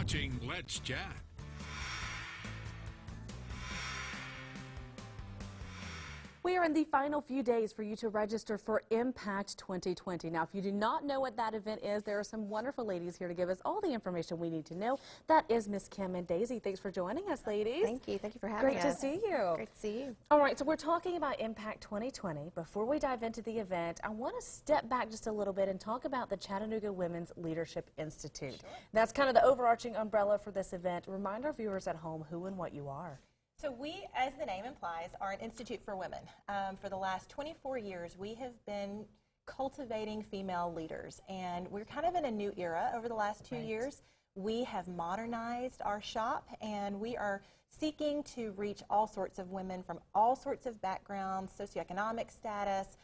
watching Let's Chat. We are in the final few days for you to register for Impact 2020. Now, if you do not know what that event is, there are some wonderful ladies here to give us all the information we need to know. That is Miss Kim and Daisy. Thanks for joining us, ladies. Thank you. Thank you for having us. Great to see you. Great to see you. All right, so we're talking about Impact 2020. Before we dive into the event, I want to step back just a little bit and talk about the Chattanooga Women's Leadership Institute. Sure. That's kind of the overarching umbrella for this event. Remind our viewers at home who and what you are. So we, as the name implies, are an institute for women. For the last 24 years, we have been cultivating female leaders, and we're kind of in a new era over the last 2 years. We have modernized our shop, and we are seeking to reach all sorts of women from all sorts of backgrounds, socioeconomic status.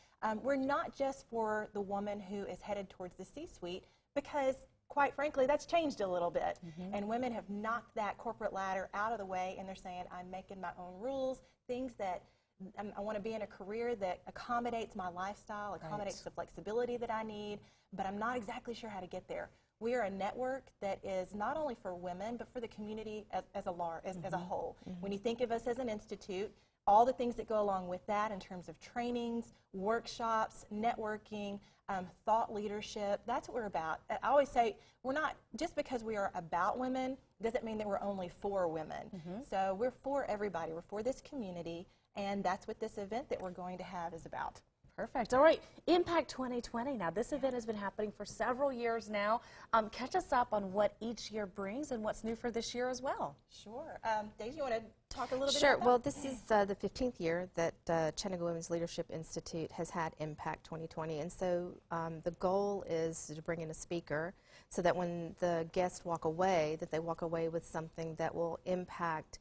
We're not just for the woman who is headed towards the C-suite, because quite frankly, that's changed a little bit. And women have knocked that corporate ladder out of the way, and they're saying, I'm making my own rules, things that I want to be in a career that accommodates my lifestyle, accommodates the flexibility that I need, but I'm not exactly sure how to get there. We are a network that is not only for women, but for the community as a whole. When you think of us as an institute, all the things that go along with that in terms of trainings, workshops, networking, thought leadership, that's what we're about. I always say we're not, just because we are about women doesn't mean that we're only for women. So we're for everybody. We're for this community, and that's what this event that we're going to have is about. Perfect. All right, Impact 2020. Now, this event has been happening for several years now. Catch us up on what each year brings and what's new for this year as well. Sure. Daisy, you want to talk a little bit Sure. about that? Well, this is the 15th year that Chattanooga Women's Leadership Institute has had Impact 2020, and so the goal is to bring in a speaker so that when the guests walk away, that they walk away with something that will impact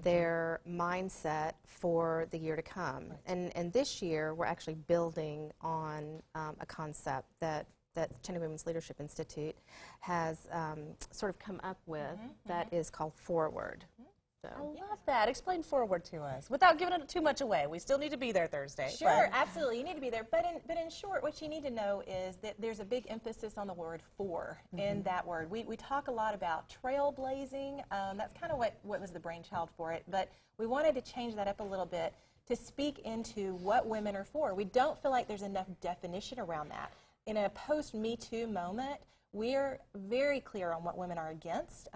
their mindset for the year to come. And this year, we're actually building on a concept that Chattanooga Women's Leadership Institute has sort of come up with that is called Forward. So. I love that. Explain Forward to us without giving it too much away. We still need to be there Thursday. Sure, absolutely. You need to be there. But in short, what you need to know is that there's a big emphasis on the word for in that word. We talk a lot about trailblazing. That's kind of what was the brainchild for it. But we wanted to change that up a little bit to speak into what women are for. We don't feel like there's enough definition around that. In a post-Me Too moment, we're very clear on what women are against,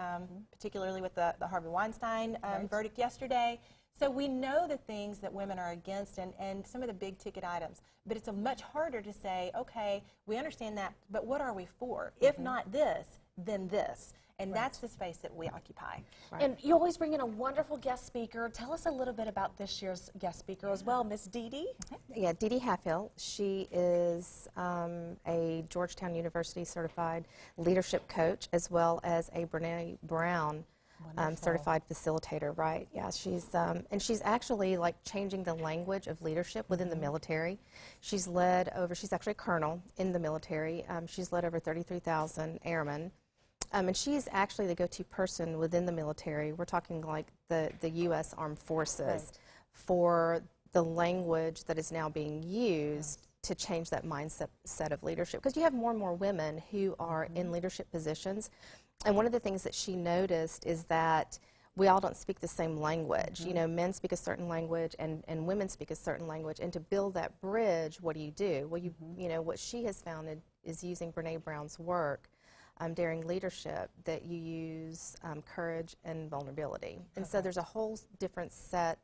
particularly with the Harvey Weinstein verdict yesterday. So we know the things that women are against and some of the big ticket items. But it's much harder to say, okay, we understand that, but what are we for? If not this, then this. And that's the space that we occupy. And you always bring in a wonderful guest speaker. Tell us a little bit about this year's guest speaker as well, Miss Dee Dee. Yeah, Dee Dee Halfhill. She is a Georgetown University certified leadership coach as well as a Brene Brown certified facilitator, right? Yeah, she's and she's actually like changing the language of leadership within the military. She's actually a colonel in the military. She's led over 33,000 airmen. And she's actually the go-to person within the military. We're talking like the U.S. Armed Forces for the language that is now being used to change that mindset of leadership. Because you have more and more women who are in leadership positions. And one of the things that she noticed is that we all don't speak the same language. You know, men speak a certain language and women speak a certain language. And to build that bridge, what do? Well, you know, what she has found is using Brene Brown's work, Daring Leadership, that you use courage and vulnerability. And so there's a whole different set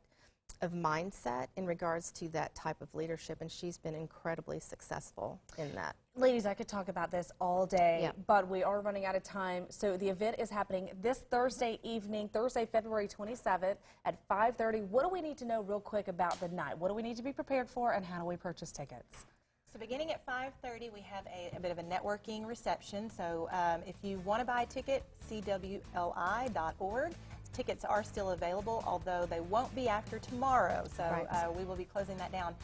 of mindset in regards to that type of leadership, and she's been incredibly successful in that. Ladies, I could talk about this all day, but we are running out of time. So the event is happening this Thursday evening, Thursday, February 27th at 5:30. What do we need to know real quick about the night? What do we need to be prepared for, and how do we purchase tickets? So beginning at 5:30, we have a bit of a networking reception. So if you want to buy a ticket, cwli.org. Tickets are still available, although they won't be after tomorrow. So we will be closing that down.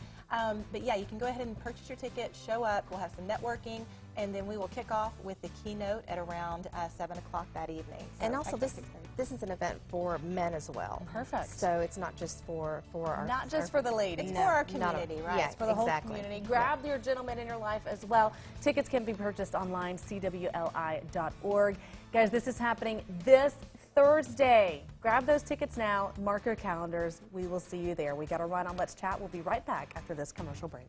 But yeah, you can go ahead and purchase your ticket, show up. We'll have some networking. And then we will kick off with the keynote at around 7 o'clock that evening. So And also, actually this 6:30. this is an event for men as well. Perfect. So it's not just for our Not just for the ladies. It's No, for our not a- community, right? yeah, It's for the exactly. whole community. Grab your gentleman in your life as well. Tickets can be purchased online, cwli.org. Guys, this is happening this Thursday. Grab those tickets now. Mark your calendars. We will see you there. We got to run on Let's Chat. We'll be right back after this commercial break.